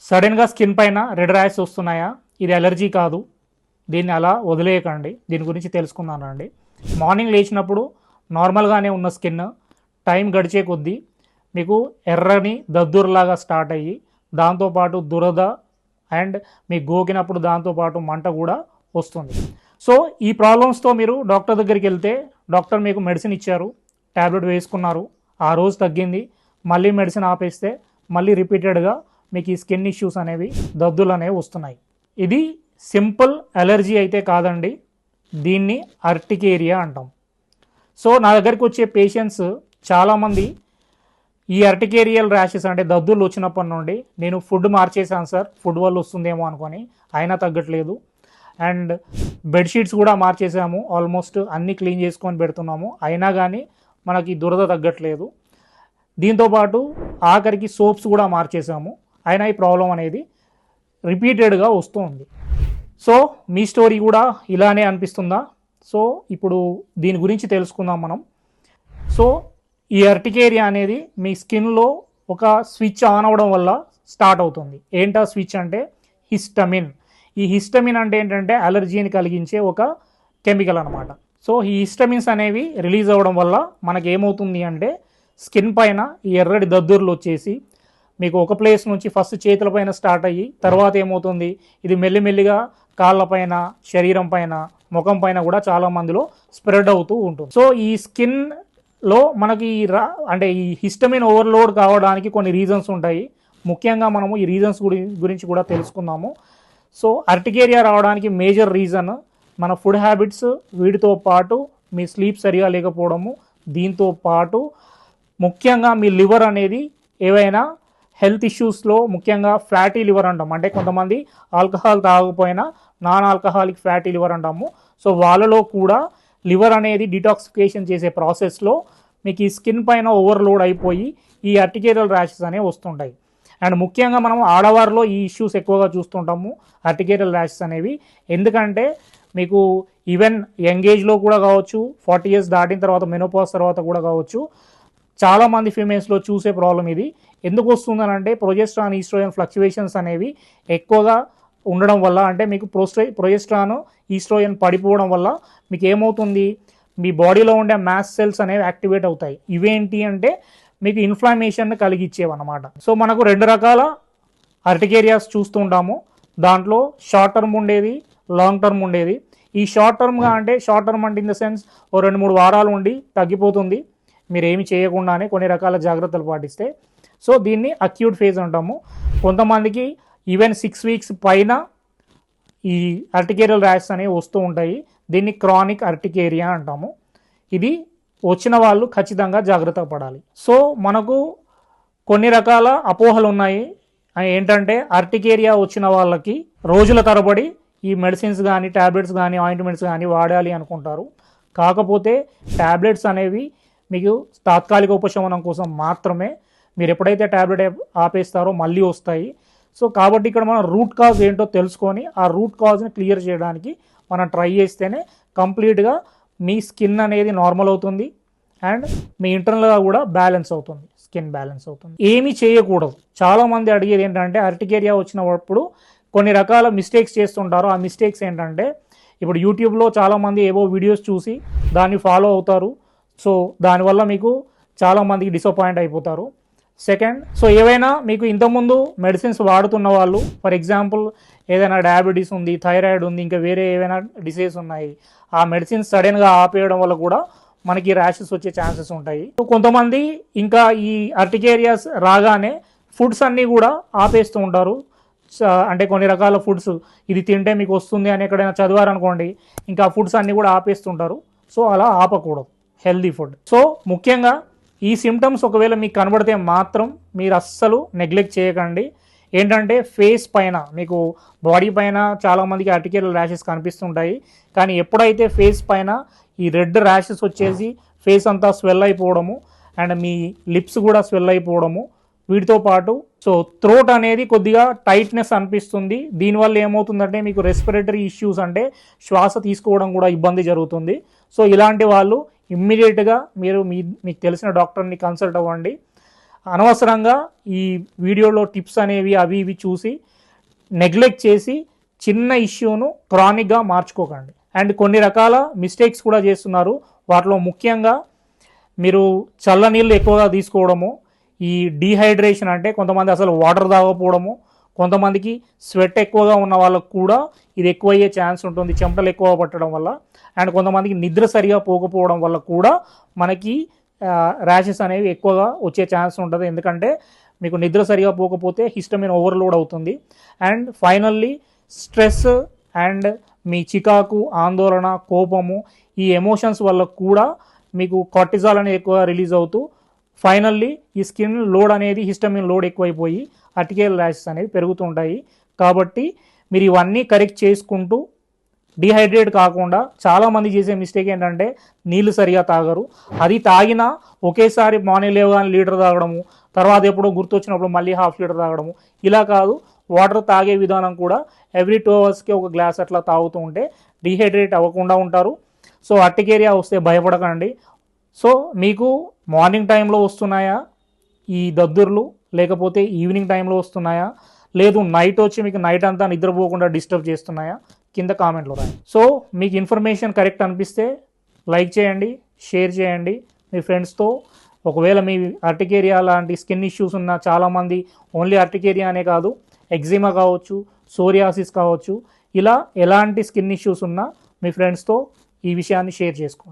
సడన్గా స్కిన్ పైన red rash వస్తున్నాయా? ఇది అలర్జీ కాదు. దీన్ని అలా వదిలేయకండి. దీని గురించి తెలుసుకుందానండి. మార్నింగ్ లేచినప్పుడు నార్మల్గానే ఉన్న స్కిన్ టైం గడిచే కొద్దీ మీకు ఎర్రని దద్దురులాగా స్టార్ట్ అయ్యి దాంతోపాటు దురద అండ్ మీకు గోకినప్పుడు దాంతోపాటు మంట కూడా వస్తుంది. సో ఈ ప్రాబ్లమ్స్తో మీరు డాక్టర్ దగ్గరికి వెళ్తే డాక్టర్ మీకు మెడిసిన్ ఇచ్చారు, ట్యాబ్లెట్ వేసుకున్నారు, ఆ రోజు తగ్గింది, మళ్ళీ మెడిసిన్ ఆపేస్తే మళ్ళీ రిపీటెడ్గా మీకు ఈ స్కిన్ ఇష్యూస్ అనేవి దద్దులు అనేవి వస్తున్నాయి. ఇది సింపుల్ అలర్జీ అయితే కాదండి, దీన్ని అర్టికేరియా అంటాం. సో నా దగ్గరికి వచ్చే పేషెంట్స్ చాలామంది ఈ అర్టికేరియల్ ర్యాషెస్ అంటే దద్దులు వచ్చినప్పటి నుండి నేను ఫుడ్ మార్చేసాను సార్, ఫుడ్ వల్ల వస్తుందేమో అనుకొని, అయినా తగ్గట్లేదు. అండ్ బెడ్షీట్స్ కూడా మార్చేసాము, ఆల్మోస్ట్ అన్నీ క్లీన్ చేసుకొని పెడుతున్నాము, అయినా కానీ మనకి దురద తగ్గట్లేదు. దీంతోపాటు ఆఖరికి సోప్స్ కూడా మార్చేసాము, అయినా ఈ ప్రాబ్లం అనేది రిపీటెడ్గా వస్తూ ఉంది. సో మీ స్టోరీ కూడా ఇలానే అనిపిస్తుందా? సో ఇప్పుడు దీని గురించి తెలుసుకుందాం మనం. సో ఈ అర్టికేరియా అనేది మీ స్కిన్లో ఒక స్విచ్ ఆన్ అవ్వడం వల్ల స్టార్ట్ అవుతుంది. ఏంటా స్విచ్ అంటే హిస్టమిన్. ఈ హిస్టమిన్ అంటే ఏంటంటే అలర్జీని కలిగించే ఒక కెమికల్ అనమాట. సో ఈ హిస్టమిన్స్ అనేవి రిలీజ్ అవ్వడం వల్ల మనకి ఏమవుతుంది అంటే స్కిన్ పైన ఈ ఎర్రటి దద్దుర్లు వచ్చేసి మీకు ఒక ప్లేస్ నుంచి ఫస్ట్ చేతుల పైన స్టార్ట్ అయ్యి తర్వాత ఏమవుతుంది, ఇది మెల్లిమెల్లిగా కాళ్ళపైన, శరీరం పైన, ముఖం పైన కూడా చాలా మందిలో స్ప్రెడ్ అవుతూ ఉంటుంది. సో ఈ స్కిన్లో మనకి అంటే ఈ హిస్టమిన్ ఓవర్లోడ్ కావడానికి కొన్ని రీజన్స్ ఉంటాయి. ముఖ్యంగా మనము ఈ రీజన్స్ గురించి కూడా తెలుసుకుందాము. సో అర్టికేరియా రావడానికి మేజర్ రీజన్ మన ఫుడ్ హ్యాబిట్స్, వీటితో పాటు మీ స్లీప్ సరిగా లేకపోవడము, దీంతో పాటు ముఖ్యంగా మీ లివర్ అనేది ఏవైనా హెల్త్ ఇష్యూస్లో ముఖ్యంగా ఫ్యాటీ లివర్ అంటాం. అంటే కొంతమంది ఆల్కహాల్ తాగకపోయినా నాన్ ఆల్కహాలిక్ ఫ్యాటీ లివర్ అంటాము. సో వాళ్ళలో కూడా లివర్ అనేది డిటాక్సిఫికేషన్ చేసే ప్రాసెస్లో మీకు ఈ స్కిన్ పైన ఓవర్లోడ్ అయిపోయి ఈ అర్టికేరియల్ ర్యాషెస్ అనేవి వస్తుంటాయి. అండ్ ముఖ్యంగా మనం ఆడవారిలో ఈ ఇష్యూస్ ఎక్కువగా చూస్తుంటాము, అర్టికేరియల్ ర్యాషెస్ అనేవి. ఎందుకంటే మీకు ఈవెన్ యంగ్ ఏజ్లో కూడా కావచ్చు, 40 years దాటిన తర్వాత, మెనోపాజ్ తర్వాత కూడా కావచ్చు, చాలామంది ఫీమేల్స్లో చూసే ప్రాబ్లం ఇది. ఎందుకు వస్తుందని అంటే ప్రొజెస్ట్రాన్, ఈస్ట్రోజన్ ఫ్లక్చువేషన్స్ అనేవి ఎక్కువగా ఉండడం వల్ల, అంటే మీకు ప్రొజెస్ట్రాన్, ఈస్ట్రోజన్ పడిపోవడం వల్ల మీకు ఏమవుతుంది, మీ బాడీలో ఉండే మాస్ సెల్స్ అనేవి యాక్టివేట్ అవుతాయి. ఇవేంటి అంటే మీకు ఇన్ఫ్లమేషన్ కలిగించేవన్నమాట. సో మనకు 2 రకాల అర్టికేరియాస్ చూస్తూ ఉంటాము. దాంట్లో షార్ట్ టర్మ్ ఉండేది, లాంగ్ టర్మ్ ఉండేది. ఈ షార్ట్ టర్మ్ అంటే ఇన్ ద సెన్స్ ఓ 2-3 వారాలు ఉండి తగ్గిపోతుంది మీరు ఏమి చేయకుండానే కొన్ని రకాల జాగ్రత్తలు పాటిస్తే. సో దీన్ని అక్యూట్ ఫేజ్ అంటాము. కొంతమందికి ఈవెన్ 6 weeks పైన ఈ అర్టికేరియల్ ర్యాషెస్ అనేవి వస్తూ ఉంటాయి. దీన్ని క్రానిక్ అర్టికేరియా అంటాము. ఇది వచ్చిన వాళ్ళు ఖచ్చితంగా జాగ్రత్త పడాలి. సో మనకు కొన్ని రకాల అపోహలు ఉన్నాయి. ఏంటంటే అర్టికేరియా వచ్చిన వాళ్ళకి రోజుల తరబడి ఈ మెడిసిన్స్ కానీ, ట్యాబ్లెట్స్ కానీ, ఆయింట్మెంట్స్ కానీ వాడాలి అనుకుంటారు. కాకపోతే ట్యాబ్లెట్స్ అనేవి మీకు తాత్కాలిక ఉపశమనం కోసం మాత్రమే. మీరు ఎప్పుడైతే ట్యాబ్లెట్ ఆపేస్తారో మళ్ళీ వస్తాయి. సో కాబట్టి ఇక్కడ మనం రూట్ కాజ్ ఏంటో తెలుసుకొని ఆ రూట్ కాజ్ని క్లియర్ చేయడానికి మనం ట్రై చేస్తేనే కంప్లీట్గా మీ స్కిన్ అనేది నార్మల్ అవుతుంది అండ్ మీ ఇంటర్నల్గా కూడా బ్యాలెన్స్ అవుతుంది, స్కిన్ బ్యాలెన్స్ అవుతుంది. ఏమీ చేయకూడదు. చాలామంది అడిగేది ఏంటంటే అర్టికేరియా వచ్చినప్పుడు కొన్ని రకాల మిస్టేక్స్ చేస్తుంటారు. ఆ మిస్టేక్స్ ఏంటంటే ఇప్పుడు యూట్యూబ్లో చాలామంది ఏవో వీడియోస్ చూసి దాన్ని ఫాలో అవుతారు. సో దానివల్ల మీకు చాలామందికి డిసప్పాయింట్ అయిపోతారు. సెకండ్, సో ఏవైనా మీకు ఇంతకుముందు మెడిసిన్స్ వాడుతున్న వాళ్ళు, ఫర్ ఎగ్జాంపుల్ ఏదైనా డయాబెటీస్ ఉంది, థైరాయిడ్ ఉంది, ఇంకా వేరే ఏవైనా డిసీజ్ ఉన్నాయి, ఆ మెడిసిన్స్ సడన్గా ఆపేయడం వల్ల కూడా మనకి ర్యాషెస్ వచ్చే ఛాన్సెస్ ఉంటాయి. సో కొంతమంది ఇంకా ఈ అర్టికేరియాస్ రాగానే ఫుడ్స్ అన్నీ కూడా ఆపేస్తూ ఉంటారు. అంటే కొన్ని రకాల ఫుడ్స్ ఇది తింటే మీకు వస్తుంది అని ఎక్కడైనా చదివారనుకోండి, ఇంకా ఫుడ్స్ అన్నీ కూడా ఆపేస్తుంటారు. సో అలా ఆపకూడదు, హెల్దీ ఫుడ్. సో ముఖ్యంగా ఈ సిమ్టమ్స్ ఒకవేళ మీకు కనబడితే మాత్రం మీరు అస్సలు నెగ్లెక్ట్ చేయకండి. ఏంటంటే ఫేస్ పైన, మీకు బాడీ పైన చాలామందికి అర్టికేరియల్ ర్యాషెస్ కనిపిస్తుంటాయి, కానీ ఎప్పుడైతే ఫేస్ పైన ఈ రెడ్ ర్యాషెస్ వచ్చేసి ఫేస్ అంతా స్వెల్ అయిపోవడము అండ్ మీ లిప్స్ కూడా స్వెల్ అయిపోవడము, వీటితో పాటు సో థ్రోట్ అనేది కొద్దిగా టైట్నెస్ అనిపిస్తుంది. దీనివల్ల ఏమవుతుందంటే మీకు రెస్పిరేటరీ ఇష్యూస్, అంటే శ్వాస తీసుకోవడం కూడా ఇబ్బంది జరుగుతుంది. సో ఇలాంటి వాళ్ళు ఇమ్మీడియట్గా మీరు మీకు తెలిసిన డాక్టర్ని కన్సల్ట్ అవ్వండి. అనవసరంగా ఈ వీడియోలో టిప్స్ అనేవి అవి ఇవి చూసి నెగ్లెక్ట్ చేసి చిన్న ఇష్యూను క్రానిక్గా మార్చుకోకండి. అండ్ కొన్ని రకాల మిస్టేక్స్ కూడా చేస్తున్నారు. వాటిలో ముఖ్యంగా మీరు చల్ల నీళ్ళు ఎక్కువగా తీసుకోవడము, ఈ డీహైడ్రేషన్ అంటే కొంతమంది అసలు వాటర్ తాగకపోవడము, కొంతమందికి స్వెట్ ఎక్కువగా ఉన్న వాళ్ళకు కూడా ఇది ఎక్కువ అయ్యే ఛాన్స్ ఉంటుంది చెమటలు ఎక్కువ పట్టడం వల్ల. అండ్ కొంతమందికి నిద్ర సరిగా పోకపోవడం వల్ల కూడా మనకి ర్యాషెస్ అనేవి ఎక్కువగా వచ్చే ఛాన్స్ ఉంటుంది. ఎందుకంటే మీకు నిద్ర సరిగా పోకపోతే హిస్టమిన్ ఓవర్లోడ్ అవుతుంది. అండ్ ఫైనల్లీ స్ట్రెస్ అండ్ మీ చికాకు, ఆందోళన, కోపము, ఈ ఎమోషన్స్ వల్ల కూడా మీకు కార్టిజాల్ అనేది ఎక్కువ రిలీజ్ అవుతూ ఫైనల్లీ ఈ స్కిన్ లోడ్ అనేది హిస్టమిన్ లోడ్ ఎక్కువైపోయి అర్టికేరియల్ ర్యాషెస్ అనేవి పెరుగుతుంటాయి. కాబట్టి మీరు ఇవన్నీ కరెక్ట్ చేసుకుంటూ డిహైడ్రేట్ కాకుండా చాలామంది చేసే మిస్టేక్ ఏంటంటే నీళ్ళు సరిగా తాగరు. అది తాగినా ఒకేసారి మార్నింగ్ లేవగానే లీటర్ తాగడము, తర్వాత ఎప్పుడో గుర్తొచ్చినప్పుడు మళ్ళీ హాఫ్ లీటర్ తాగడము. ఇలా కాదు, వాటర్ తాగే విధానం కూడా ఎవ్రీ 2 అవర్స్కి ఒక గ్లాస్ అట్లా తాగుతూ ఉంటే డిహైడ్రేట్ అవ్వకుండా ఉంటారు. సో అర్టికేరియా వస్తే భయపడకండి. సో మీకు మార్నింగ్ టైంలో వస్తున్నాయా ఈ దద్దుర్లు, లేకపోతే ఈవినింగ్ టైంలో వస్తున్నాయా, లేదు నైట్ వచ్చి మీకు నైట్ అంతా నిద్రపోకుండా డిస్టర్బ్ చేస్తున్నాయా, కింద కామెంట్లో రాయండి. సో మీకు ఇన్ఫర్మేషన్ కరెక్ట్ అనిపిస్తే లైక్ చేయండి, షేర్ చేయండి మీ ఫ్రెండ్స్తో. ఒకవేళ మీ అర్టికేరియా లాంటి స్కిన్ ఇష్యూస్ ఉన్న చాలామంది, ఓన్లీ అర్టికేరియా అనే కాదు, ఎగ్జిమా కావచ్చు, సోరియాసిస్ కావచ్చు, ఇలా ఎలాంటి స్కిన్ ఇష్యూస్ ఉన్నా మీ ఫ్రెండ్స్తో ఈ విషయాన్ని షేర్ చేసుకోండి.